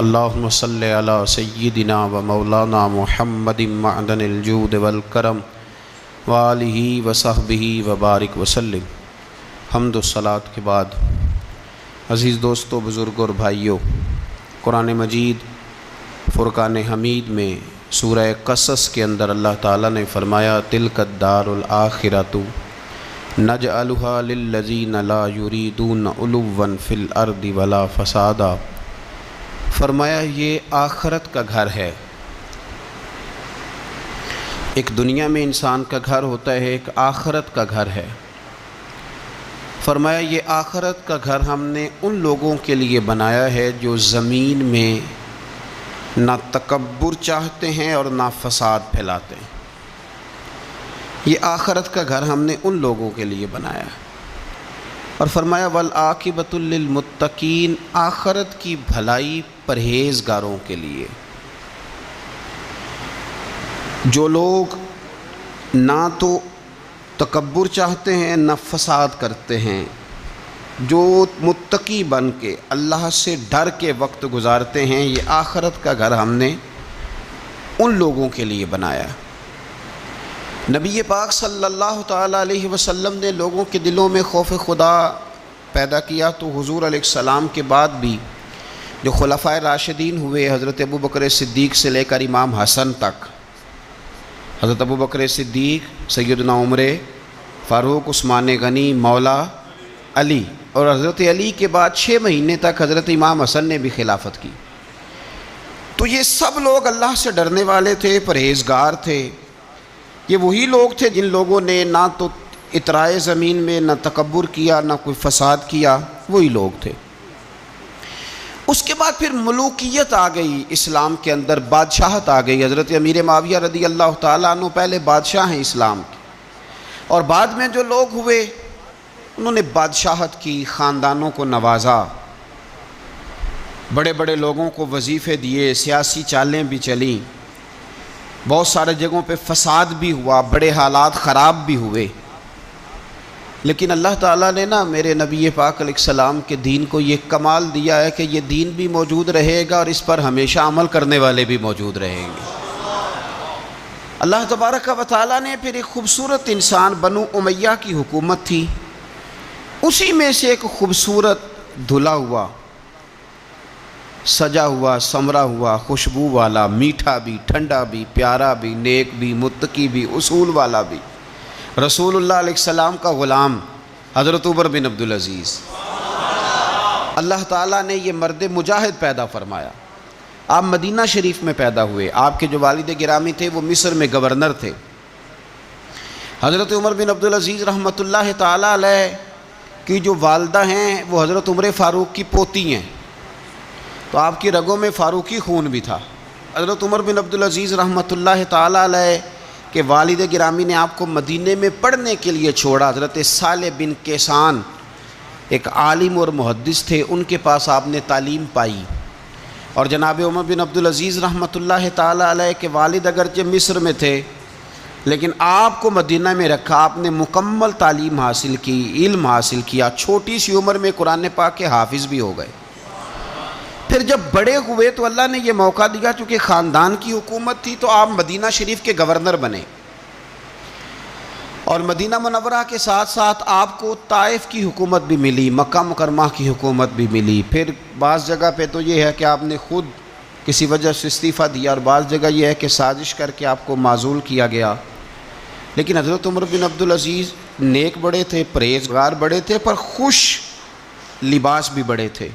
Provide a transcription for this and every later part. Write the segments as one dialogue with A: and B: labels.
A: اللہم صلی علی سیدنا و مولانا محمد معدن الجود والکرم وآلہ وصحبہ وبارک وسلم۔ حمد و صلاۃ کے بعد عزیز دوستو، بزرگوں اور بھائیوں، قرآن مجید فرقان حمید میں سورہ قصص کے اندر اللہ تعالیٰ نے فرمایا تلک الدار الآخرۃ نجعلها للذین لا یریدون علوا فی الارض ولا فسادا۔ فرمایا یہ آخرت کا گھر ہے۔ ایک دنیا میں انسان کا گھر ہوتا ہے، ایک آخرت کا گھر ہے۔ فرمایا یہ آخرت کا گھر ہم نے ان لوگوں کے لیے بنایا ہے جو زمین میں نہ تکبر چاہتے ہیں اور نہ فساد پھیلاتے ہیں۔ یہ آخرت کا گھر ہم نے ان لوگوں کے لیے بنایا ہے۔ اور فرمایا والعاقبۃ للمتقین، آخرت کی بھلائی پرہیزگاروں کے لیے۔ جو لوگ نہ تو تکبر چاہتے ہیں نہ فساد کرتے ہیں، جو متقی بن کے اللہ سے ڈر کے وقت گزارتے ہیں، یہ آخرت کا گھر ہم نے ان لوگوں کے لیے بنایا۔ نبی پاک صلی اللہ تعالیٰ علیہ وسلم نے لوگوں کے دلوں میں خوف خدا پیدا کیا، تو حضور علیہ السلام کے بعد بھی جو خلفائے راشدین ہوئے، حضرت ابوبکر صدیق سے لے کر امام حسن تک، حضرت ابوبکر صدیق، سیدنا عمر فاروق، عثمان غنی، مولا علی، اور حضرت علی کے بعد 6 مہینے تک حضرت امام حسن نے بھی خلافت کی۔ تو یہ سب لوگ اللہ سے ڈرنے والے تھے، پرہیزگار تھے۔ یہ وہی لوگ تھے جن لوگوں نے نہ تو اطراء زمین میں نہ تکبر کیا، نہ کوئی فساد کیا، وہی لوگ تھے۔ اس کے بعد پھر ملوکیت آ گئی اسلام کے اندر، بادشاہت آ گئی۔ حضرت امیر معاویہ رضی اللہ تعالیٰ عنہ پہلے بادشاہ ہیں اسلام کے، اور بعد میں جو لوگ ہوئے انہوں نے بادشاہت کی، خاندانوں کو نوازا، بڑے بڑے لوگوں کو وظیفے دیے، سیاسی چالیں بھی چلیں، بہت سارے جگہوں پہ فساد بھی ہوا، بڑے حالات خراب بھی ہوئے۔ لیکن اللہ تعالیٰ نے میرے نبی پاک علیہ السلام کے دین کو یہ کمال دیا ہے کہ یہ دین بھی موجود رہے گا اور اس پر ہمیشہ عمل کرنے والے بھی موجود رہیں گے۔ اللہ تبارک و تعالیٰ نے پھر ایک خوبصورت انسان، بنو امیہ کی حکومت تھی، اسی میں سے ایک خوبصورت دھلا ہوا، سجا ہوا، سمرا ہوا، خوشبو والا، میٹھا بھی، ٹھنڈا بھی، پیارا بھی، نیک بھی، متقی بھی، اصول والا بھی، رسول اللہ علیہ السلام کا غلام حضرت عمر بن عبدالعزیز۔ اللہ تعالیٰ نے یہ مرد مجاہد پیدا فرمایا۔ آپ مدینہ شریف میں پیدا ہوئے۔ آپ کے جو والد گرامی تھے وہ مصر میں گورنر تھے۔ حضرت عمر بن عبدالعزیز رحمۃ اللہ تعالیٰ علیہ کی جو والدہ ہیں وہ حضرت عمر فاروق کی پوتی ہیں، تو آپ کی رگوں میں فاروقی خون بھی تھا۔ حضرت عمر بن عبدالعزیز رحمۃ اللہ تعالیٰ علیہ کے والد گرامی نے آپ کو مدینے میں پڑھنے کے لیے چھوڑا۔ حضرت صالح بن کیسان ایک عالم اور محدث تھے، ان کے پاس آپ نے تعلیم پائی۔ اور جناب عمر بن عبدالعزیز رحمۃ اللہ تعالیٰ علیہ کے والد اگرچہ مصر میں تھے، لیکن آپ کو مدینہ میں رکھا، آپ نے مکمل تعلیم حاصل کی، علم حاصل کیا، چھوٹی سی عمر میں قرآن پاک کے حافظ بھی ہو گئے۔ پھر جب بڑے ہوئے تو اللہ نے یہ موقع دیا، چونکہ خاندان کی حکومت تھی تو آپ مدینہ شریف کے گورنر بنے، اور مدینہ منورہ کے ساتھ ساتھ آپ کو طائف کی حکومت بھی ملی، مکہ مکرمہ کی حکومت بھی ملی۔ پھر بعض جگہ پہ تو یہ ہے کہ آپ نے خود کسی وجہ سے استعفیٰ دیا، اور بعض جگہ یہ ہے کہ سازش کر کے آپ کو معزول کیا گیا۔ لیکن حضرت عمر بن عبدالعزیز نیک بڑے تھے، پرہیزگار بڑے تھے، پر خوش لباس بھی بڑے تھے۔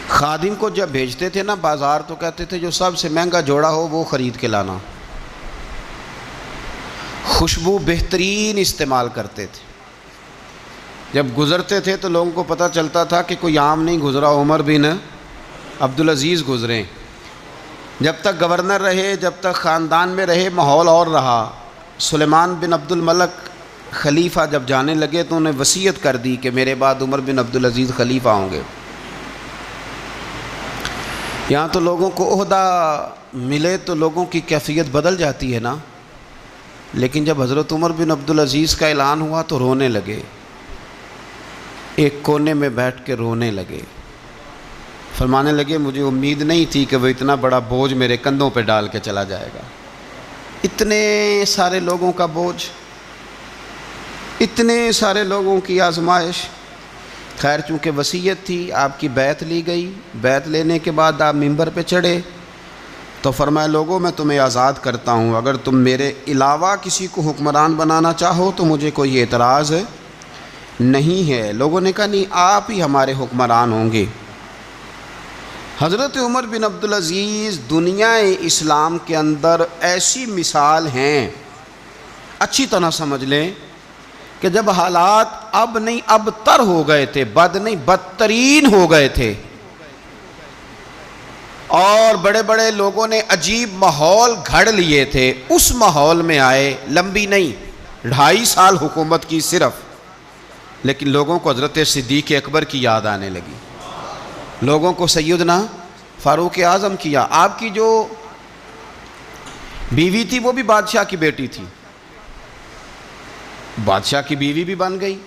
A: خادم کو جب بھیجتے تھے بازار تو کہتے تھے جو سب سے مہنگا جوڑا ہو وہ خرید کے لانا۔ خوشبو بہترین استعمال کرتے تھے۔ جب گزرتے تھے تو لوگوں کو پتہ چلتا تھا کہ کوئی عام نہیں گزرا، عمر بن عبدالعزیز گزرے۔ جب تک گورنر رہے، جب تک خاندان میں رہے، ماحول اور رہا۔ سلیمان بن عبد الملک خلیفہ جب جانے لگے تو انہیں وصیت کر دی کہ میرے بعد عمر بن عبدالعزیز خلیفہ ہوں گے۔ یہاں تو لوگوں کو عہدہ ملے تو لوگوں کی کیفیت بدل جاتی ہے نا، لیکن جب حضرت عمر بن عبدالعزیز کا اعلان ہوا تو رونے لگے، ایک کونے میں بیٹھ کے رونے لگے۔ فرمانے لگے مجھے امید نہیں تھی کہ وہ اتنا بڑا بوجھ میرے کندھوں پہ ڈال کے چلا جائے گا، اتنے سارے لوگوں کا بوجھ، اتنے سارے لوگوں کی آزمائش۔ خیر چونکہ وصیت تھی، آپ کی بیعت لی گئی، بیعت لینے کے بعد آپ ممبر پہ چڑھے تو فرمایا لوگوں میں تمہیں آزاد کرتا ہوں، اگر تم میرے علاوہ کسی کو حکمران بنانا چاہو تو مجھے کوئی اعتراض نہیں ہے۔ لوگوں نے کہا نہیں، آپ ہی ہمارے حکمران ہوں گے۔ حضرت عمر بن عبدالعزیز دنیا اسلام کے اندر ایسی مثال ہیں، اچھی طرح سمجھ لیں کہ جب حالات اب نہیں اب تر ہو گئے تھے، بد نہیں بدترین ہو گئے تھے، اور بڑے بڑے لوگوں نے عجیب ماحول گھڑ لیے تھے، اس ماحول میں آئے، لمبی نہیں 2.5 سال حکومت کی صرف، لیکن لوگوں کو حضرت صدیق اکبر کی یاد آنے لگی، لوگوں کو سیدنا فاروق اعظم کیا۔ آپ کی جو بیوی تھی وہ بھی بادشاہ کی بیٹی تھی، بادشاہ کی بیوی بھی بن گئی۔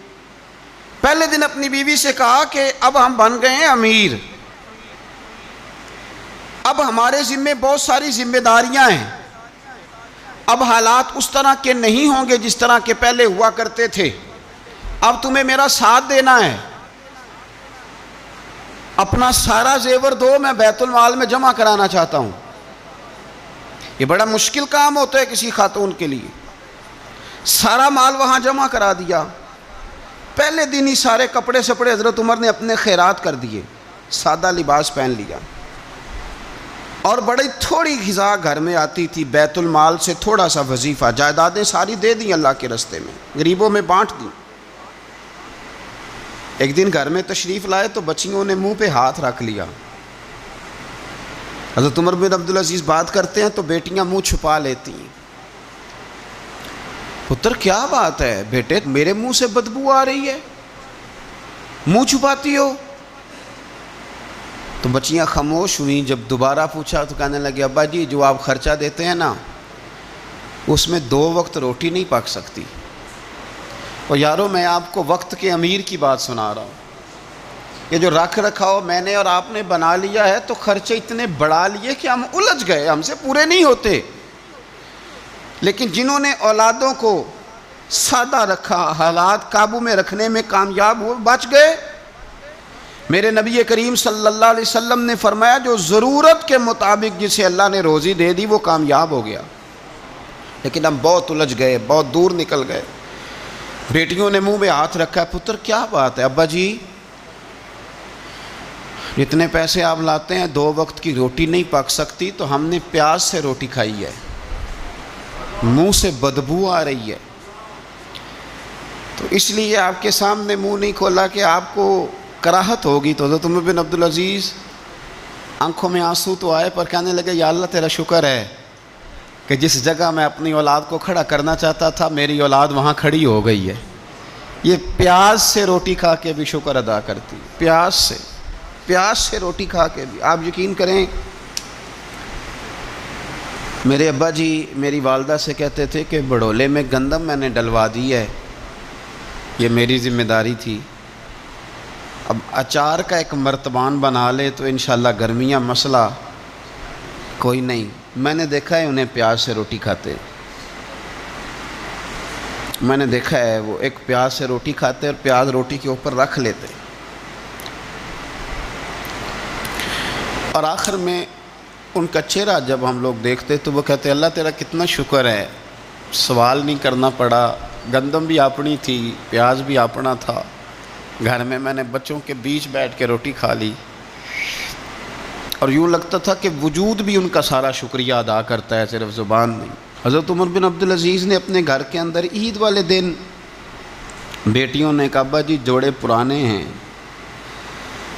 A: پہلے دن اپنی بیوی سے کہا کہ اب ہم بن گئے ہیں امیر، اب ہمارے ذمے بہت ساری ذمہ داریاں ہیں، اب حالات اس طرح کے نہیں ہوں گے جس طرح کے پہلے ہوا کرتے تھے، اب تمہیں میرا ساتھ دینا ہے، اپنا سارا زیور دو، میں بیت المال میں جمع کرانا چاہتا ہوں۔ یہ بڑا مشکل کام ہوتا ہے کسی خاتون کے لیے، سارا مال وہاں جمع کرا دیا۔ پہلے دن ہی سارے کپڑے سپڑے حضرت عمر نے اپنے خیرات کر دیے، سادہ لباس پہن لیا، اور بڑی تھوڑی غذا گھر میں آتی تھی، بیت المال سے تھوڑا سا وظیفہ، جائیدادیں ساری دے دیں اللہ کے راستے میں، غریبوں میں بانٹ دیں۔ ایک دن گھر میں تشریف لائے تو بچیوں نے منہ پہ ہاتھ رکھ لیا۔ حضرت عمر بن عبدالعزیز بات کرتے ہیں تو بیٹیاں منہ چھپا لیتی ہیں۔ پتر کیا بات ہے بیٹے، میرے منہ سے بدبو آ رہی ہے، منہ چھپاتی ہو؟ تو بچیاں خاموش ہوئیں۔ جب دوبارہ پوچھا تو کہنے لگے ابا جی جو آپ خرچہ دیتے ہیں نا اس میں 2 وقت روٹی نہیں پک سکتی، اور یارو میں آپ کو وقت کے امیر کی بات سنا رہا ہوں، یہ جو رکھ رکھاؤ میں نے اور آپ نے بنا لیا ہے تو خرچے اتنے بڑھا لیے کہ ہم الجھ گئے، ہم سے پورے نہیں ہوتے، لیکن جنہوں نے اولادوں کو سادہ رکھا، حالات قابو میں رکھنے میں کامیاب ہوئے، بچ گئے۔ میرے نبی کریم صلی اللہ علیہ وسلم نے فرمایا جو ضرورت کے مطابق جسے اللہ نے روزی دے دی وہ کامیاب ہو گیا، لیکن ہم بہت الجھ گئے، بہت دور نکل گئے۔ بیٹیوں نے منہ میں ہاتھ رکھا، پتر کیا بات ہے ابا جی، اتنے پیسے آپ لاتے ہیں 2 وقت کی روٹی نہیں پک سکتی، تو ہم نے پیاز سے روٹی کھائی ہے، منہ سے بدبو آ رہی ہے، تو اس لیے آپ کے سامنے منہ نہیں کھولا کہ آپ کو کراہت ہوگی۔ تو حضرت عمر بن عبدالعزیز آنکھوں میں آنسو تو آئے پر کہنے لگے یا اللہ تیرا شکر ہے کہ جس جگہ میں اپنی اولاد کو کھڑا کرنا چاہتا تھا میری اولاد وہاں کھڑی ہو گئی ہے۔ یہ پیاز سے روٹی کھا کے بھی شکر ادا کرتی، پیاز سے روٹی کھا کے بھی۔ آپ یقین کریں میرے ابا جی میری والدہ سے کہتے تھے کہ بڑولے میں گندم میں نے ڈلوا دی ہے، یہ میری ذمہ داری تھی، اب اچار کا ایک مرتبان بنا لے تو انشاءاللہ گرمیاں مسئلہ کوئی نہیں۔ میں نے دیکھا ہے انہیں پیاز سے روٹی کھاتے، میں نے دیکھا ہے وہ ایک پیاز سے روٹی کھاتے اور پیاز روٹی کے اوپر رکھ لیتے، اور آخر میں ان کا چہرہ جب ہم لوگ دیکھتے تو وہ کہتے اللہ تیرا کتنا شکر ہے، سوال نہیں کرنا پڑا، گندم بھی اپنی تھی، پیاز بھی اپنا تھا، گھر میں نے بچوں کے بیچ بیٹھ کے روٹی کھا لی، اور یوں لگتا تھا کہ وجود بھی ان کا سارا شکریہ ادا کرتا ہے، صرف زبان نہیں۔ حضرت عمر بن عبدالعزیز نے اپنے گھر کے اندر عید والے دن بیٹیوں نے کہا ابا جی جوڑے پرانے ہیں،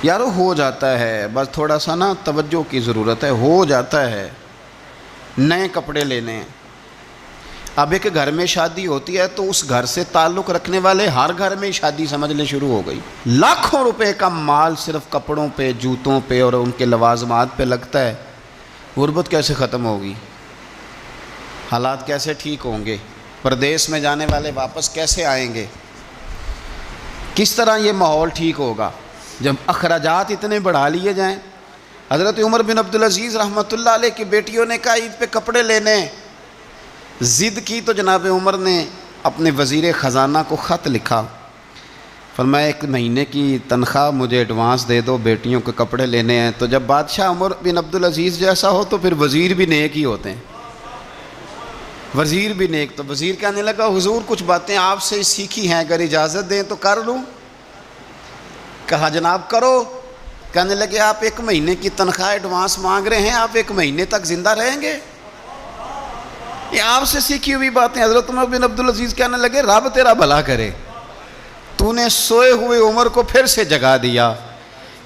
A: یارو ہو جاتا ہے، بس تھوڑا سا نا توجہ کی ضرورت ہے، ہو جاتا ہے، نئے کپڑے لینے ہیں۔ اب ایک گھر میں شادی ہوتی ہے تو اس گھر سے تعلق رکھنے والے ہر گھر میں شادی سمجھنے شروع ہو گئی، لاکھوں روپے کا مال صرف کپڑوں پہ، جوتوں پہ اور ان کے لوازمات پہ لگتا ہے۔ غربت کیسے ختم ہوگی؟ حالات کیسے ٹھیک ہوں گے؟ پردیس میں جانے والے واپس کیسے آئیں گے؟ کس طرح یہ ماحول ٹھیک ہوگا جب اخراجات اتنے بڑھا لیے جائیں؟ حضرت عمر بن عبدالعزیز رحمۃ اللہ علیہ کی بیٹیوں نے کہا عید پہ کپڑے لینے، ضد کی تو جناب عمر نے اپنے وزیر خزانہ کو خط لکھا، فرمایا 1 مہینے کی تنخواہ مجھے ایڈوانس دے دو، بیٹیوں کے کپڑے لینے ہیں۔ تو جب بادشاہ عمر بن عبدالعزیز جیسا ہو تو پھر وزیر بھی نیک ہی ہوتے ہیں، وزیر بھی نیک۔ تو وزیر کہنے لگا حضور کچھ باتیں آپ سے سیکھی ہیں، اگر اجازت دیں تو کر لوں؟ کہا جناب کرو۔ کہنے لگے آپ 1 مہینے کی تنخواہ ایڈوانس مانگ رہے ہیں، آپ 1 مہینے تک زندہ رہیں گے؟ یہ آپ سے سیکھی ہوئی باتیں۔ حضرت عمر بن عبدالعزیز کہنے لگے رب تیرا بھلا کرے، تو نے سوئے ہوئے عمر کو پھر سے جگا دیا۔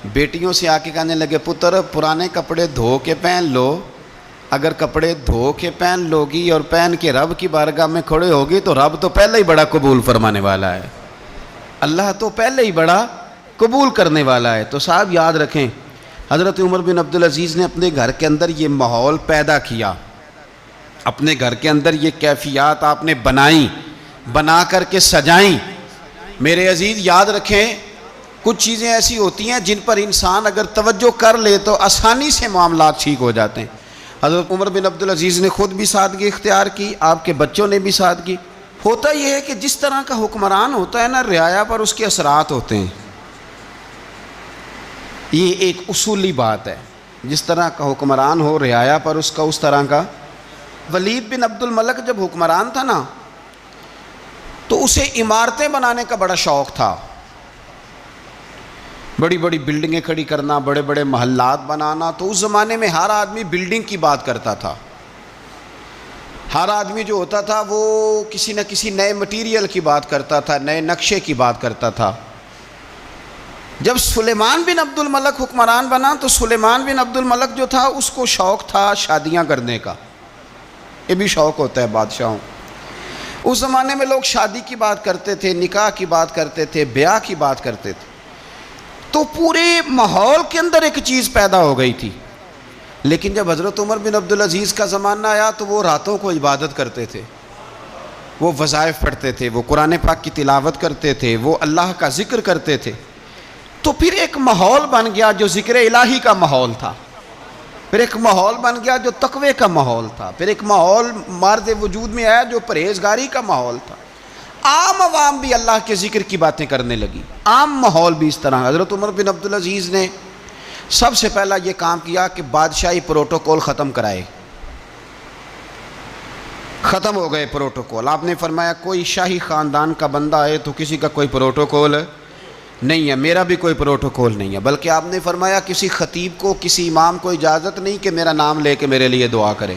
A: بیٹیوں سے آ کے کہنے لگے پتر پرانے کپڑے دھو کے پہن لو، اگر کپڑے دھو کے پہن لوگی اور پہن کے رب کی بارگاہ میں کھڑے ہوگی تو رب تو پہلے ہی بڑا قبول فرمانے والا ہے، اللہ تو پہلے ہی بڑا قبول کرنے والا ہے۔ تو صاحب یاد رکھیں، حضرت عمر بن عبدالعزیز نے اپنے گھر کے اندر یہ ماحول پیدا کیا، اپنے گھر کے اندر یہ کیفیات آپ نے بنائیں، بنا کر کے سجائیں۔ میرے عزیز یاد رکھیں، کچھ چیزیں ایسی ہوتی ہیں جن پر انسان اگر توجہ کر لے تو آسانی سے معاملات ٹھیک ہو جاتے ہیں۔ حضرت عمر بن عبدالعزیز نے خود بھی سادگی اختیار کی، آپ کے بچوں نے بھی سادگی۔ ہوتا یہ ہے کہ جس طرح کا حکمران ہوتا ہے نا، رعایا پر اس کے اثرات ہوتے ہیں، یہ ایک اصولی بات ہے۔ جس طرح کا حکمران ہو رعایا پر اس کا اس طرح کا۔ ولید بن عبد الملک جب حکمران تھا نا تو اسے عمارتیں بنانے کا بڑا شوق تھا، بڑی بڑی بلڈنگیں کھڑی کرنا، بڑے بڑے محلات بنانا۔ تو اس زمانے میں ہر آدمی بلڈنگ کی بات کرتا تھا، ہر آدمی جو ہوتا تھا وہ کسی نہ کسی نئے مٹیریل کی بات کرتا تھا، نئے نقشے کی بات کرتا تھا۔ جب سلیمان بن عبد الملک حکمران بنا تو سلیمان بن عبد الملک جو تھا اس کو شوق تھا شادیاں کرنے کا، یہ بھی شوق ہوتا ہے بادشاہوں۔ اس زمانے میں لوگ شادی کی بات کرتے تھے، نکاح کی بات کرتے تھے، بیاہ کی بات کرتے تھے۔ تو پورے ماحول کے اندر ایک چیز پیدا ہو گئی تھی۔ لیکن جب حضرت عمر بن عبدالعزیز کا زمانہ آیا تو وہ راتوں کو عبادت کرتے تھے، وہ وظائف پڑھتے تھے، وہ قرآن پاک کی تلاوت کرتے تھے، وہ اللہ کا ذکر کرتے تھے۔ تو پھر ایک ماحول بن گیا جو ذکر الہی کا ماحول تھا، پھر ایک ماحول بن گیا جو تقوی کا ماحول تھا، پھر ایک ماحول مارد وجود میں آیا جو پرہیزگاری کا ماحول تھا۔ عام عوام بھی اللہ کے ذکر کی باتیں کرنے لگی، عام ماحول بھی اس طرح۔ حضرت عمر بن عبدالعزیز نے سب سے پہلا یہ کام کیا کہ بادشاہی پروٹوکول ختم کرائے، ختم ہو گئے پروٹوکول۔ آپ نے فرمایا کوئی شاہی خاندان کا بندہ آئے تو کسی کا کوئی پروٹوکول نہیں ہے، میرا بھی کوئی پروٹوکول نہیں ہے، بلکہ آپ نے فرمایا کسی خطیب کو، کسی امام کو اجازت نہیں کہ میرا نام لے کے میرے لیے دعا کرے۔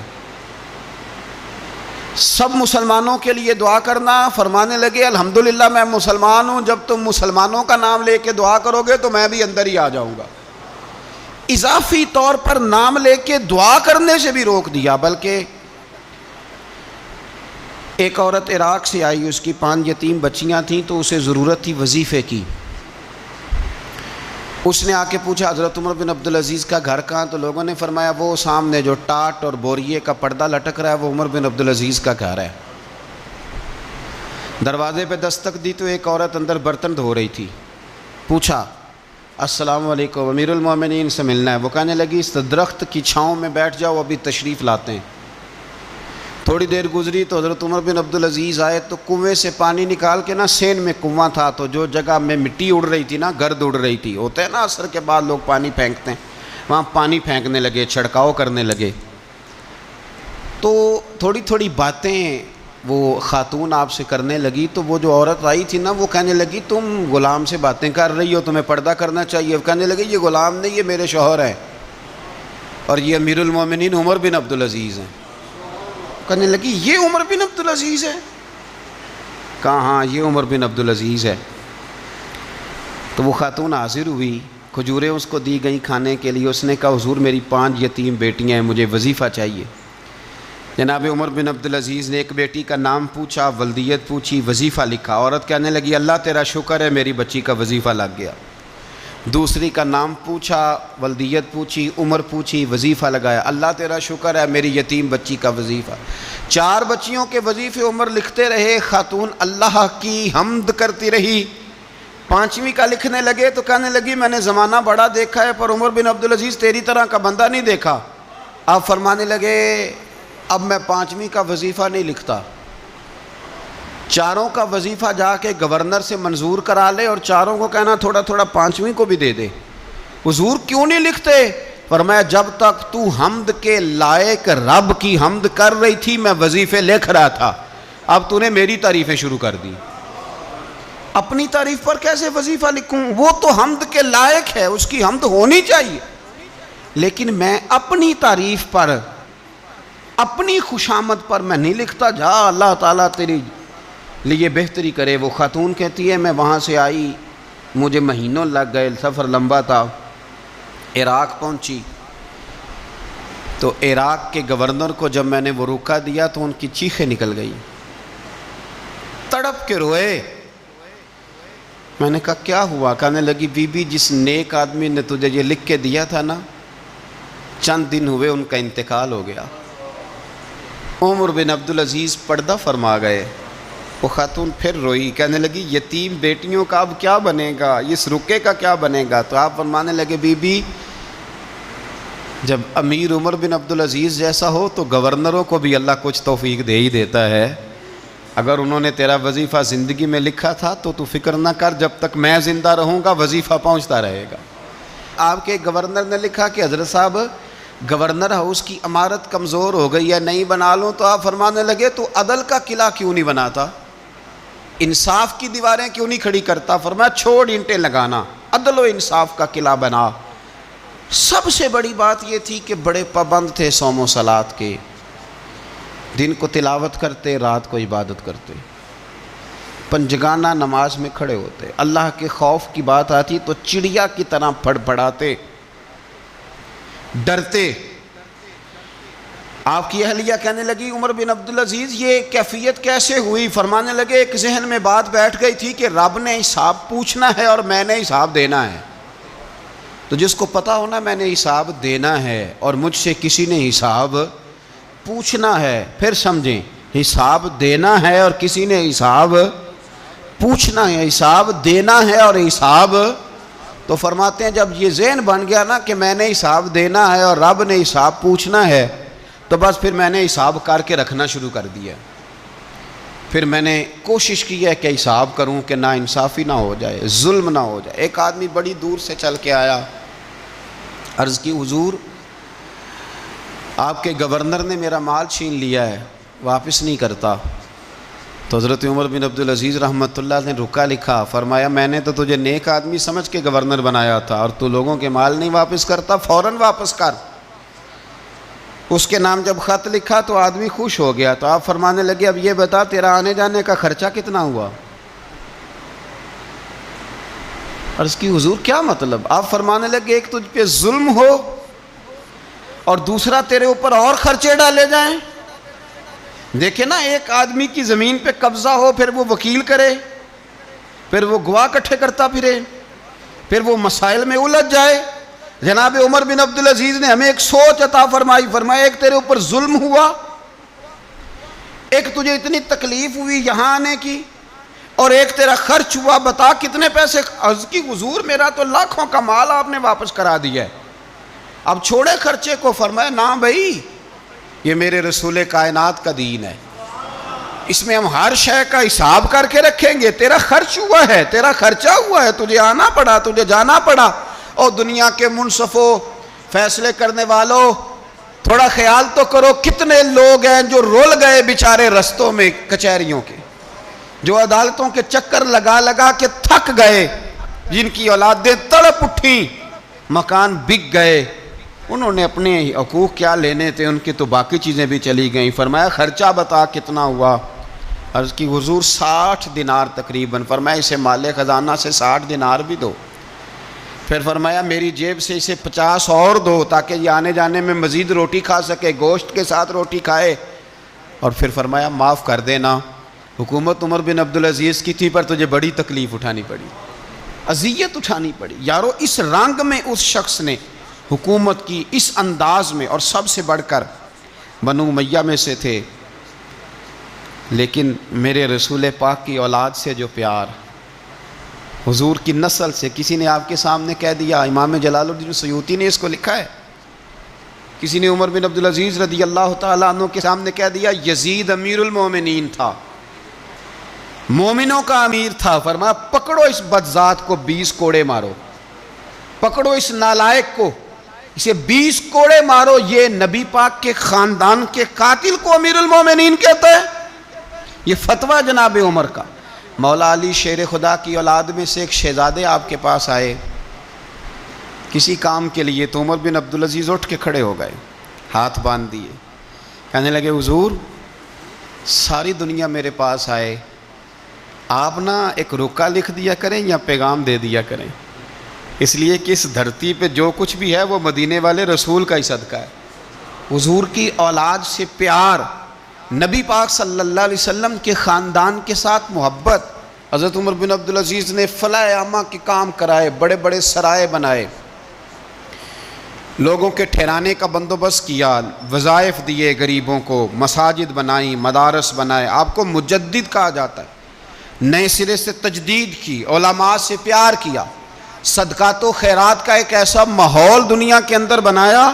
A: سب مسلمانوں کے لیے دعا کرنا، فرمانے لگے الحمدللہ میں مسلمان ہوں، جب تم مسلمانوں کا نام لے کے دعا کرو گے تو میں بھی اندر ہی آ جاؤں گا۔ اضافی طور پر نام لے کے دعا کرنے سے بھی روک دیا، بلکہ ایک عورت عراق سے آئی، اس کی 5 یتیم بچیاں تھیں تو اسے ضرورت تھی وظیفے کی۔ اس نے آ کے پوچھا حضرت عمر بن عبدالعزیز کا گھر کہاں؟ تو لوگوں نے فرمایا وہ سامنے جو ٹاٹ اور بوریے کا پردہ لٹک رہا ہے وہ عمر بن عبدالعزیز کا گھر ہے۔ دروازے پہ دستک دی تو ایک عورت اندر برتن دھو رہی تھی، پوچھا السلام علیکم، امیر المومنین سے ملنا ہے۔ وہ کہنے لگی اس درخت کی چھاؤں میں بیٹھ جاؤ، ابھی تشریف لاتے ہیں۔ تھوڑی دیر گزری تو حضرت عمر بن عبدالعزیز آئے تو کنویں سے پانی نکال کے نا، سین میں کنواں تھا تو جو جگہ میں مٹی اڑ رہی تھی نا، گرد اڑ رہی تھی، ہوتا ہے نا عصر کے بعد لوگ پانی پھینکتے ہیں، وہاں پانی پھینکنے لگے، چھڑکاؤ کرنے لگے۔ تو تھوڑی تھوڑی باتیں وہ خاتون آپ سے کرنے لگی تو وہ جو عورت آئی تھی نا وہ کہنے لگی تم غلام سے باتیں کر رہی ہو، تمہیں پردہ کرنا چاہیے۔ کہنے لگے یہ غلام نہیں، یہ میرے شوہر ہیں اور یہ امیر المومنین عمر بن عبدالعزیز ہیں۔ کہنے لگی یہ عمر بن عبدالعزیز ہے؟ کہا ہاں یہ عمر بن عبدالعزیز ہے۔ تو وہ خاتون حاضر ہوئی، کھجوریں اس کو دی گئیں کھانے کے لیے۔ اس نے کہا حضور میری 5 یتیم بیٹیاں ہیں، مجھے وظیفہ چاہیے۔ جناب عمر بن عبدالعزیز نے ایک بیٹی کا نام پوچھا، ولدیت پوچھی، وظیفہ لکھا۔ عورت کہنے لگی اللہ تیرا شکر ہے میری بچی کا وظیفہ لگ گیا۔ دوسری کا نام پوچھا، ولدیت پوچھی، عمر پوچھی، وظیفہ لگایا، اللہ تیرا شکر ہے میری یتیم بچی کا وظیفہ۔ 4 بچیوں کے وظیفے عمر لکھتے رہے، خاتون اللہ کی حمد کرتی رہی۔ 5ویں کا لکھنے لگے تو کہنے لگی میں نے زمانہ بڑا دیکھا ہے پر عمر بن عبدالعزیز تیری طرح کا بندہ نہیں دیکھا۔ آپ فرمانے لگے اب میں 5ویں کا وظیفہ نہیں لکھتا، 4 کا وظیفہ جا کے گورنر سے منظور کرا لے اور 4 کو کہنا تھوڑا تھوڑا 5ویں کو بھی دے دے۔ حضور کیوں نہیں لکھتے؟ فرمایا جب تک تو حمد کے لائق رب کی حمد کر رہی تھی میں وظیفے لکھ رہا تھا، اب تو نے میری تعریفیں شروع کر دی۔ اپنی تعریف پر کیسے وظیفہ لکھوں؟ وہ تو حمد کے لائق ہے، اس کی حمد ہونی چاہیے، لیکن میں اپنی تعریف پر، اپنی خوشامد پر میں نہیں لکھتا۔ جا اللہ تعالیٰ تیری لیے بہتری کرے۔ وہ خاتون کہتی ہے میں وہاں سے آئی، مجھے مہینوں لگ گئے، سفر لمبا تھا، عراق پہنچی تو عراق کے گورنر کو جب میں نے وہ روکا دیا تو ان کی چیخیں نکل گئی، تڑپ کے روئے۔ میں نے کہا کیا ہوا؟ کہنے لگی بی بی جس نیک آدمی نے تجھے یہ لکھ کے دیا تھا نا، چند دن ہوئے ان کا انتقال ہو گیا۔ عمر بن عبدالعزیز پردہ فرما گئے۔ وہ خاتون پھر روئی، کہنے لگی یتیم بیٹیوں کا اب کیا بنے گا، اس رکے کا کیا بنے گا؟ تو آپ فرمانے لگے بی بی جب امیر عمر بن عبدالعزیز جیسا ہو تو گورنروں کو بھی اللہ کچھ توفیق دے ہی دیتا ہے۔ اگر انہوں نے تیرا وظیفہ زندگی میں لکھا تھا تو فکر نہ کر، جب تک میں زندہ رہوں گا وظیفہ پہنچتا رہے گا۔ آپ کے گورنر نے لکھا کہ حضرت صاحب گورنر ہاؤس کی عمارت کمزور ہو گئی ہے، نہیں بنا لوں، تو آپ فرمانے لگے تو عدل کا قلعہ کیوں نہیں بناتا، انصاف کی دیواریں کیوں نہیں کھڑی کرتا؟ فرمایا چھوڑ اینٹیں لگانا، عدل و انصاف کا قلعہ بنا۔ سب سے بڑی بات یہ تھی کہ بڑے پابند تھے صوم و صلات کے، دن کو تلاوت کرتے، رات کو عبادت کرتے، پنجگانہ نماز میں کھڑے ہوتے، اللہ کے خوف کی بات آتی تو چڑیا کی طرح پھڑ پھڑاتے، ڈرتے۔ آپ کی اہلیہ کہنے لگی عمر بن عبدالعزیز یہ کیفیت کیسے ہوئی؟ فرمانے لگے ایک ذہن میں بات بیٹھ گئی تھی کہ رب نے حساب پوچھنا ہے اور میں نے حساب دینا ہے، تو جس کو پتا ہونا میں نے حساب دینا ہے اور مجھ سے کسی نے حساب پوچھنا ہے، پھر سمجھیں، حساب دینا ہے اور کسی نے حساب پوچھنا ہے، حساب دینا ہے اور حساب، تو فرماتے ہیں جب یہ ذہن بن گیا نا کہ میں نے حساب دینا ہے اور رب نے حساب پوچھنا ہے، تو بس پھر میں نے حساب کر کے رکھنا شروع کر دیا۔ پھر میں نے کوشش کی ہے کہ حساب کروں کہ نا انصافی نہ ہو جائے، ظلم نہ ہو جائے۔ ایک آدمی بڑی دور سے چل کے آیا، عرض کی حضور آپ کے گورنر نے میرا مال چھین لیا ہے، واپس نہیں کرتا۔ تو حضرت عمر بن عبدالعزیز رحمۃ اللہ نے رکا لکھا، فرمایا میں نے تو تجھے نیک آدمی سمجھ کے گورنر بنایا تھا اور تو لوگوں کے مال نہیں واپس کرتا، فوراً واپس کر۔ اس کے نام جب خط لکھا تو آدمی خوش ہو گیا، تو آپ فرمانے لگے اب یہ بتا تیرا آنے جانے کا خرچہ کتنا ہوا؟ عرض کی حضور کیا مطلب؟ آپ فرمانے لگے ایک تجھ پہ ظلم ہو اور دوسرا تیرے اوپر اور خرچے ڈالے جائیں۔ دیکھیں نا، ایک آدمی کی زمین پہ قبضہ ہو، پھر وہ وکیل کرے، پھر وہ گواہ اکٹھے کرتا پھرے، پھر وہ مسائل میں الجھ جائے۔ جناب عمر بن عبدالعزیز نے ہمیں ایک سوچ عطا فرمائی، فرمایا ایک تیرے اوپر ظلم ہوا، ایک تجھے اتنی تکلیف ہوئی یہاں آنے کی، اور ایک تیرا خرچ ہوا، بتا کتنے پیسے؟ عرض کی حضور میرا تو لاکھوں کا مال آپ نے واپس کرا دیا ہے، اب چھوڑے خرچے کو۔ فرمایا نا بھائی، یہ میرے رسول کائنات کا دین ہے، اس میں ہم ہر شے کا حساب کر کے رکھیں گے۔ تیرا خرچ ہوا ہے، تیرا خرچہ ہوا ہے، تجھے آنا پڑا، تجھے جانا پڑا۔ اور دنیا کے منصفوں، فیصلے کرنے والوں، تھوڑا خیال تو کرو کتنے لوگ ہیں جو رول گئے بیچارے رستوں میں کچہریوں کے، جو عدالتوں کے چکر لگا لگا کے تھک گئے، جن کی اولادیں تڑپ اٹھیں، مکان بک گئے، انہوں نے اپنے حقوق کیا لینے تھے، ان کی تو باقی چیزیں بھی چلی گئیں۔ فرمایا خرچہ بتا کتنا ہوا؟ عرض کی حضور 60 دینار تقریباً۔ فرمایا اسے مال خزانہ سے 60 دینار بھی دو۔ پھر فرمایا میری جیب سے اسے 50 اور دو تاکہ یہ آنے جانے میں مزید روٹی کھا سکے، گوشت کے ساتھ روٹی کھائے۔ اور پھر فرمایا معاف کر دینا، حکومت عمر بن عبدالعزیز کی تھی پر تجھے بڑی تکلیف اٹھانی پڑی، اذیت اٹھانی پڑی۔ یارو اس رنگ میں اس شخص نے حکومت کی، اس انداز میں، اور سب سے بڑھ کر بنو امیہ میں سے تھے، لیکن میرے رسول پاک کی اولاد سے جو پیار، حضور کی نسل سے کسی نے آپ کے سامنے کہہ دیا، امام جلال الدین سیوطی نے اس کو لکھا ہے، کسی نے عمر بن عبدالعزیز رضی اللہ تعالیٰ عنہ کے سامنے کہہ دیا یزید امیر المومنین تھا، مومنوں کا امیر تھا، فرمایا پکڑو اس بدذات کو 20 کوڑے مارو، پکڑو اس نالائق کو، اسے 20 کوڑے مارو، یہ نبی پاک کے خاندان کے قاتل کو امیر المومنین کہتا ہے۔ یہ فتویٰ جناب عمر کا۔ مولا علی شیر خدا کی اولاد میں سے ایک شہزادے آپ کے پاس آئے کسی کام کے لیے، تو عمر بن عبدالعزیز اٹھ کے کھڑے ہو گئے، ہاتھ باندھ دیے، کہنے لگے حضور ساری دنیا میرے پاس آئے، آپ نا ایک رکا لکھ دیا کریں یا پیغام دے دیا کریں، اس لیے کہ اس دھرتی پہ جو کچھ بھی ہے وہ مدینے والے رسول کا ہی صدقہ ہے۔ حضور کی اولاد سے پیار، نبی پاک صلی اللہ علیہ وسلم کے خاندان کے ساتھ محبت، حضرت عمر بن عبدالعزیز نے فلاح عامہ کے کام کرائے، بڑے بڑے سرائے بنائے، لوگوں کے ٹھہرانے کا بندوبست کیا، وظائف دیے غریبوں کو، مساجد بنائیں، مدارس بنائے، آپ کو مجدد کہا جاتا ہے، نئے سرے سے تجدید کی، علماء سے پیار کیا، صدقات و خیرات کا ایک ایسا ماحول دنیا کے اندر بنایا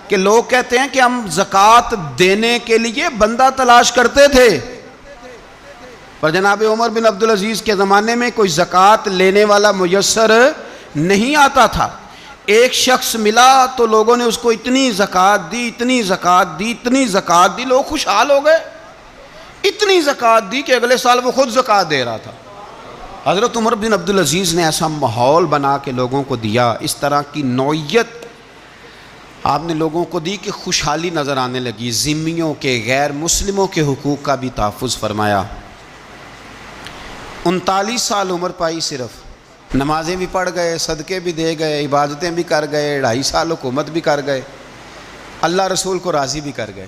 A: کہ لوگ کہتے ہیں کہ ہم زکوٰۃ دینے کے لیے بندہ تلاش کرتے تھے، پر جناب عمر بن عبدالعزیز کے زمانے میں کوئی زکوٰۃ لینے والا میسر نہیں آتا تھا۔ ایک شخص ملا تو لوگوں نے اس کو اتنی زکوٰۃ دی، اتنی زکوٰۃ دی، اتنی زکوٰۃ دی، لوگ خوشحال ہو گئے، اتنی زکوٰۃ دی کہ اگلے سال وہ خود زکوٰۃ دے رہا تھا۔ حضرت عمر بن عبدالعزیز نے ایسا ماحول بنا کے لوگوں کو دیا، اس طرح کی نوعیت آپ نے لوگوں کو دی کہ خوشحالی نظر آنے لگی، ذمیوں کے، غیر مسلموں کے حقوق کا بھی تحفظ فرمایا۔ 39 سال عمر پائی، صرف نمازیں بھی پڑھ گئے، صدقے بھی دے گئے، عبادتیں بھی کر گئے، 2.5 سال حکومت بھی کر گئے، اللہ رسول کو راضی بھی کر گئے۔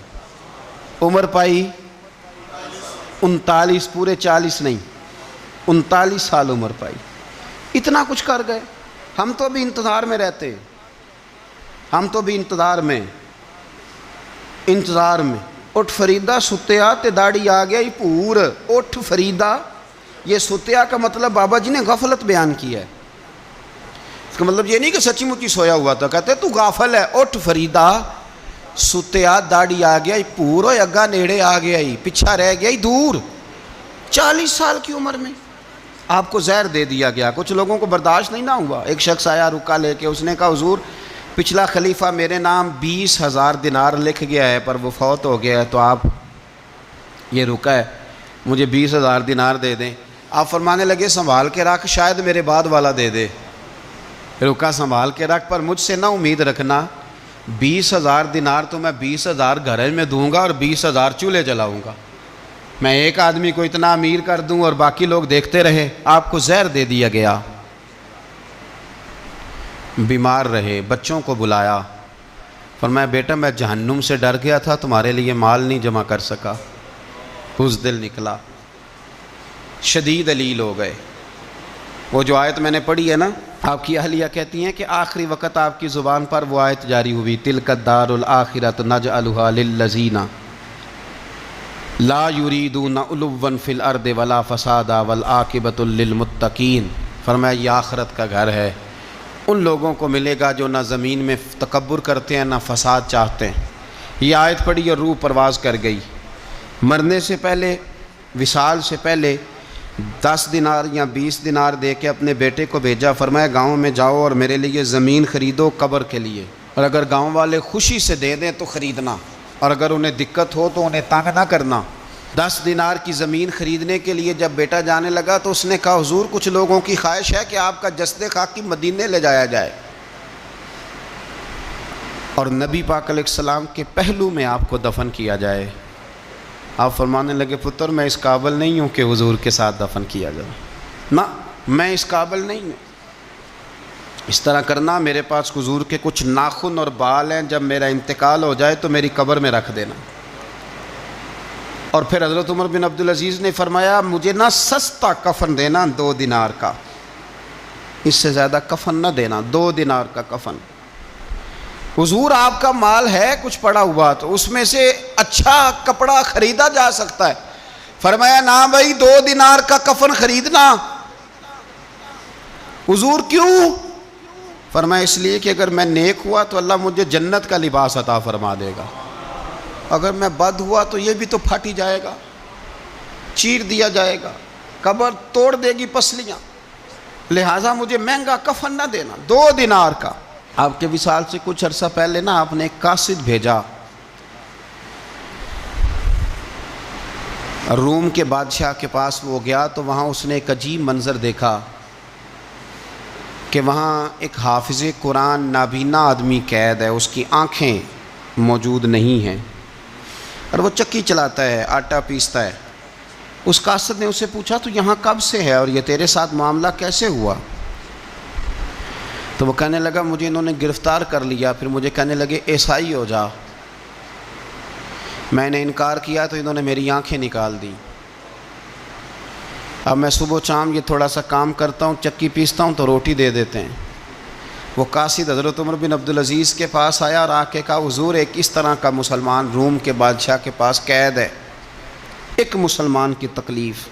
A: عمر پائی 39، پورے 40 نہیں، 39 سال عمر پائی، اتنا کچھ کر گئے۔ ہم تو بھی انتظار میں رہتے ہیں، ہم تو بھی انتظار میں اٹھ فریدہ ستیا تے داڑھی آ گیا ہی پور، اٹھ فریدہ، یہ ستیا کا مطلب بابا جی نے غفلت بیان کیا ہے، اس کا مطلب یہ نہیں کہ سچی مچی سویا ہوا تھا، کہتے تو غافل ہے، اٹھ فریدہ ستیا داڑھی آ گیا ہی پور، اور اگا نیڑے آ گیا ہی، پچھا رہ گیا ہی دور۔ 40 سال کی عمر میں آپ کو زہر دے دیا گیا، کچھ لوگوں کو برداشت نہیں نہ ہوا۔ ایک شخص آیا رکا لے کے، اس نے کہا حضور پچھلا خلیفہ میرے نام 20,000 دینار لکھ گیا ہے، پر وہ فوت ہو گیا ہے، تو آپ یہ رکا ہے، مجھے 20,000 دینار دے دیں۔ آپ فرمانے لگے سنبھال کے رکھ، شاید میرے بعد والا دے دے، رکا سنبھال کے رکھ، پر مجھ سے نہ امید رکھنا 20,000 دینار تو میں 20,000 گھر میں دوں گا اور 20,000 چولہے جلاؤں گا، میں ایک آدمی کو اتنا امیر کر دوں اور باقی لوگ دیکھتے رہے۔ آپ کو زہر دے دیا گیا، بیمار رہے، بچوں کو بلایا، فرمایا بیٹا میں جہنم سے ڈر گیا تھا، تمہارے لیے مال نہیں جمع کر سکا، بزدل نکلا، شدید علیل ہو گئے۔ وہ جو آیت میں نے پڑھی ہے نا، آپ کی اہلیہ کہتی ہیں کہ آخری وقت آپ کی زبان پر وہ آیت جاری ہوئی، تلک الدار الآخرۃ نجعلھا للذین لا یریدون علوا فی الارض ولا فسادا والعاقبۃ للمتقین۔ فرمایا یہ آخرت کا گھر ہے، ان لوگوں کو ملے گا جو نہ زمین میں تکبر کرتے ہیں نہ فساد چاہتے ہیں۔ یہ آیت پڑھی اور روح پرواز کر گئی۔ مرنے سے پہلے، وصال سے پہلے 10 دینار یا 20 دینار دے کے اپنے بیٹے کو بھیجا، فرمایا گاؤں میں جاؤ اور میرے لیے زمین خریدو قبر کے لیے، اور اگر گاؤں والے خوشی سے دے دیں تو خریدنا، اور اگر انہیں دقت ہو تو انہیں تنگ نہ کرنا۔ 10 دینار کی زمین خریدنے کے لیے جب بیٹا جانے لگا تو اس نے کہا حضور کچھ لوگوں کی خواہش ہے کہ آپ کا جسد خاکی مدینے لے جایا جائے اور نبی پاک علیہ السلام کے پہلو میں آپ کو دفن کیا جائے۔ آپ فرمانے لگے پتر میں اس قابل نہیں ہوں کہ حضور کے ساتھ دفن کیا جائے، نہ میں اس قابل نہیں ہوں، اس طرح کرنا، میرے پاس حضور کے کچھ ناخن اور بال ہیں، جب میرا انتقال ہو جائے تو میری قبر میں رکھ دینا۔ اور پھر حضرت عمر بن عبدالعزیز نے فرمایا مجھے نہ سستا کفن دینا 2 دینار کا، اس سے زیادہ کفن نہ دینا، 2 دینار کا کفن۔ حضور آپ کا مال ہے کچھ پڑا ہوا تو اس میں سے اچھا کپڑا خریدا جا سکتا ہے، فرمایا نہ بھائی 2 دینار کا کفن خریدنا، حضور کیوں؟ فرمایا اس لیے کہ اگر میں نیک ہوا تو اللہ مجھے جنت کا لباس عطا فرما دے گا، اگر میں بد ہوا تو یہ بھی تو پھٹ ہی جائے گا، چیر دیا جائے گا، قبر توڑ دے گی پسلیاں، لہٰذا مجھے مہنگا کفن نہ دینا۔ 2 دینار کا۔ آپ کے وصال سے کچھ عرصہ پہلے نا آپ نے ایک قاصد بھیجا، روم کے بادشاہ کے پاس وہ گیا تو وہاں اس نے ایک عجیب منظر دیکھا کہ وہاں ایک حافظ قرآن نابینا آدمی قید ہے، اس کی آنکھیں موجود نہیں ہیں اور وہ چکی چلاتا ہے، آٹا پیستا ہے۔ اس قاصد نے اسے پوچھا تو یہاں کب سے ہے اور یہ تیرے ساتھ معاملہ کیسے ہوا؟ تو وہ کہنے لگا مجھے انہوں نے گرفتار کر لیا، پھر مجھے کہنے لگے عیسائی ہو جا، میں نے انکار کیا تو انہوں نے میری آنکھیں نکال دی۔ اب میں صبح و شام یہ تھوڑا سا کام کرتا ہوں، چکی پیستا ہوں تو روٹی دے دیتے ہیں۔ وہ قاصد حضرت عمر بن عبدالعزیز کے پاس آیا اور آ کے کہا حضور ایک اس طرح کا مسلمان روم کے بادشاہ کے پاس قید ہے، ایک مسلمان کی تکلیف۔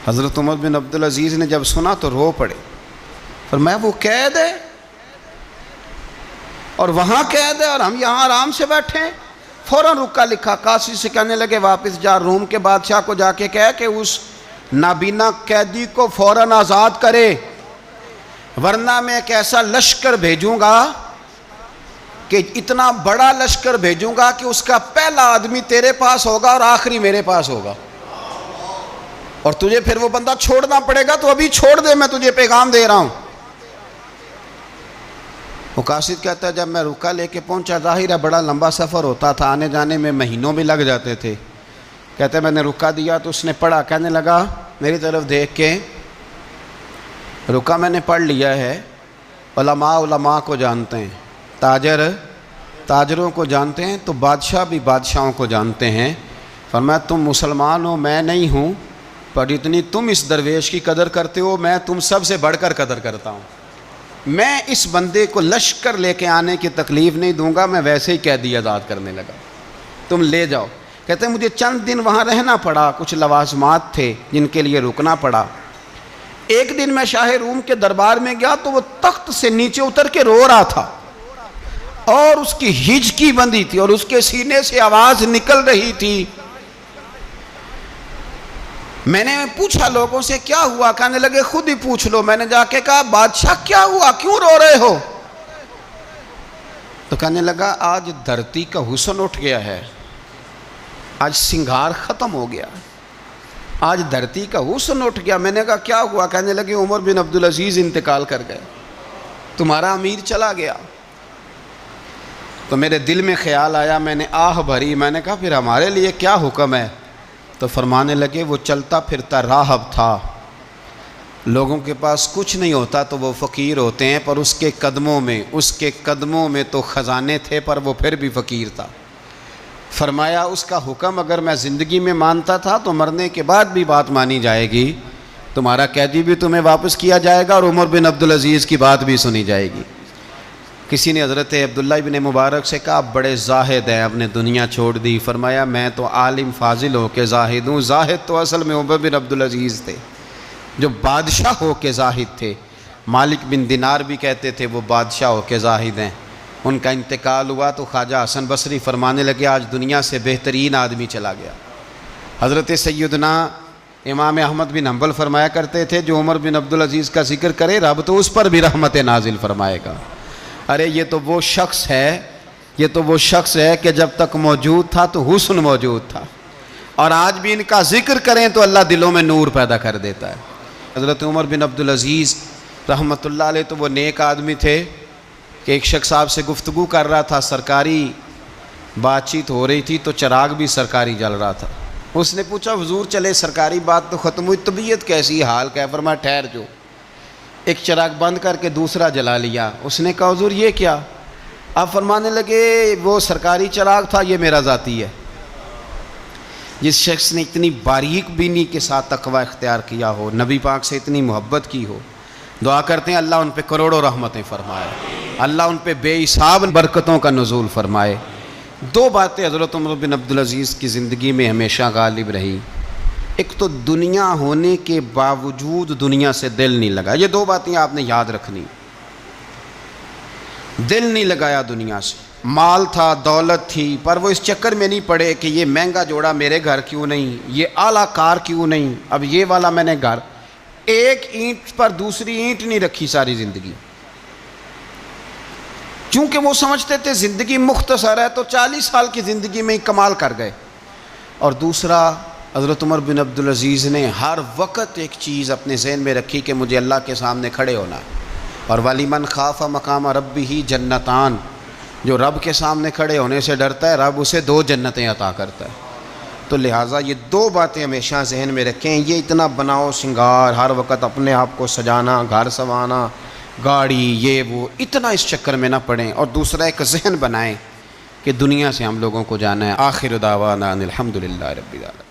A: حضرت عمر بن عبدالعزیز نے جب سنا تو رو پڑے، فرمایا وہ قید ہے اور وہاں قید ہے اور ہم یہاں آرام سے بیٹھے ہیں۔ فوراً رکا لکھا قاصد سے کہنے لگے واپس جا، روم کے بادشاہ کو جا کے کہہ کہ اس نابینا قیدی کو فوراً آزاد کرے، ورنہ میں ایک ایسا لشکر بھیجوں گا کہ اتنا بڑا لشکر بھیجوں گا کہ اس کا پہلا آدمی تیرے پاس ہوگا اور آخری میرے پاس ہوگا، اور تجھے پھر وہ بندہ چھوڑنا پڑے گا، تو ابھی چھوڑ دے، میں تجھے پیغام دے رہا ہوں۔ وہ قاصد کہتا ہے جب میں رکا لے کے پہنچا، ظاہر ہے بڑا لمبا سفر ہوتا تھا، آنے جانے میں مہینوں بھی لگ جاتے تھے۔ کہتے ہیں میں نے رکا دیا تو اس نے پڑھا، کہنے لگا میری طرف دیکھ کے رکا میں نے پڑھ لیا ہے، علماء کو جانتے ہیں، تاجر تاجروں کو جانتے ہیں، تو بادشاہ بھی بادشاہوں کو جانتے ہیں۔ فرمایا تم مسلمان ہو، میں نہیں ہوں، پر اتنی تم اس درویش کی قدر کرتے ہو، میں تم سب سے بڑھ کر قدر کرتا ہوں۔ میں اس بندے کو لشکر لے کے آنے کی تکلیف نہیں دوں گا، میں ویسے ہی قیدی آزاد کرنے لگا، تم لے جاؤ۔ کہتے ہیں مجھے چند دن وہاں رہنا پڑا، کچھ لوازمات تھے جن کے لیے رکنا پڑا۔ ایک دن میں شاہ روم کے دربار میں گیا تو وہ تخت سے نیچے اتر کے رو رہا تھا اور اس کی ہچکی بندھی تھی اور اس کے سینے سے آواز نکل رہی تھی۔ میں نے پوچھا لوگوں سے کیا ہوا؟ کہنے لگے خود ہی پوچھ لو۔ میں نے جا کے کہا بادشاہ کیا ہوا، کیوں رو رہے ہو؟ تو کہنے لگا آج دھرتی کا حسن اٹھ گیا ہے، آج سنگار ختم ہو گیا، آج دھرتی کا حسن اٹھ گیا۔ میں نے کہا کیا ہوا؟ کہنے لگے عمر بن عبدالعزیز انتقال کر گئے، تمہارا امیر چلا گیا۔ تو میرے دل میں خیال آیا، میں نے آہ بھری، میں نے کہا پھر ہمارے لیے کیا حکم ہے؟ تو فرمانے لگے وہ چلتا پھرتا راہب تھا، لوگوں کے پاس کچھ نہیں ہوتا تو وہ فقیر ہوتے ہیں، پر اس کے قدموں میں تو خزانے تھے، پر وہ پھر بھی فقیر تھا۔ فرمایا اس کا حکم اگر میں زندگی میں مانتا تھا تو مرنے کے بعد بھی بات مانی جائے گی، تمہارا قیدی بھی تمہیں واپس کیا جائے گا اور عمر بن عبدالعزیز کی بات بھی سنی جائے گی۔ کسی نے حضرت عبداللہ ابن مبارک سے کہا آپ بڑے زاہد ہیں، آپ نے دنیا چھوڑ دی۔ فرمایا میں تو عالم فاضل ہو کے زاہد ہوں، زاہد تو اصل میں عمر بن عبدالعزیز تھے جو بادشاہ ہو کے زاہد تھے۔ مالک بن دینار بھی کہتے تھے وہ بادشاہ ہو کے زاہد ہیں۔ ان کا انتقال ہوا تو خواجہ حسن بصری فرمانے لگے آج دنیا سے بہترین آدمی چلا گیا۔ حضرت سیدنا امام احمد بن حنبل فرمایا کرتے تھے جو عمر بن عبدالعزیز کا ذکر کرے رب تو اس پر بھی رحمت نازل فرمائے گا۔ ارے یہ تو وہ شخص ہے کہ جب تک موجود تھا تو حسن موجود تھا، اور آج بھی ان کا ذکر کریں تو اللہ دلوں میں نور پیدا کر دیتا ہے۔ حضرت عمر بن عبدالعزیز رحمۃ اللہ علیہ تو وہ نیک آدمی تھے کہ ایک شخص آپ سے گفتگو کر رہا تھا، سرکاری بات چیت ہو رہی تھی تو چراغ بھی سرکاری جل رہا تھا۔ اس نے پوچھا حضور چلے سرکاری بات تو ختم ہوئی، طبیعت کیسی، حال کیا؟ فرمایا ٹھہر جو، ایک چراغ بند کر کے دوسرا جلا لیا۔ اس نے کہا حضور یہ کیا؟ آپ فرمانے لگے وہ سرکاری چراغ تھا، یہ میرا ذاتی ہے۔ جس شخص نے اتنی باریک بینی کے ساتھ تقوی اختیار کیا ہو، نبی پاک سے اتنی محبت کی ہو، دعا کرتے ہیں اللہ ان پہ کروڑوں رحمتیں فرمائے، اللہ ان پہ بے حساب برکتوں کا نزول فرمائے۔ دو باتیں حضرت عمر بن عبدالعزیز کی زندگی میں ہمیشہ غالب رہی۔ ایک تو دنیا ہونے کے باوجود دنیا سے دل نہیں لگا. یہ دو باتیں آپ نے یاد رکھنی. دل نہیں لگایا دنیا سے. مال تھا، دولت تھی، پر وہ اس چکر میں نہیں پڑے کہ یہ مہنگا جوڑا میرے گھر کیوں نہیں، یہ اعلیٰ کار کیوں نہیں، اب یہ والا میں نے گھر. ایک اینٹ پر دوسری اینٹ نہیں رکھی ساری زندگی، چونکہ وہ سمجھتے تھے زندگی مختصر ہے تو 40 سال کی زندگی میں ہی کمال کر گئے. اور دوسرا، حضرت عمر بن عبدالعزیز نے ہر وقت ایک چیز اپنے ذہن میں رکھی کہ مجھے اللہ کے سامنے کھڑے ہونا ہے. اور وَلِمَنْ خَافَ مَقَامَ رَبِّهِ جَنَّتَانِ، جو رب کے سامنے کھڑے ہونے سے ڈرتا ہے رب اسے 2 جنتیں عطا کرتا ہے. تو لہٰذا یہ 2 باتیں ہمیشہ ذہن میں رکھیں. یہ اتنا بناؤ سنگار، ہر وقت اپنے آپ کو سجانا، گھر سنوانا، گاڑی، یہ وہ، اتنا اس چکر میں نہ پڑیں. اور دوسرا ایک ذہن بنائیں کہ دنیا سے ہم لوگوں کو جانا ہے. آخر دعوانا ان الحمدللہ رب العالمین.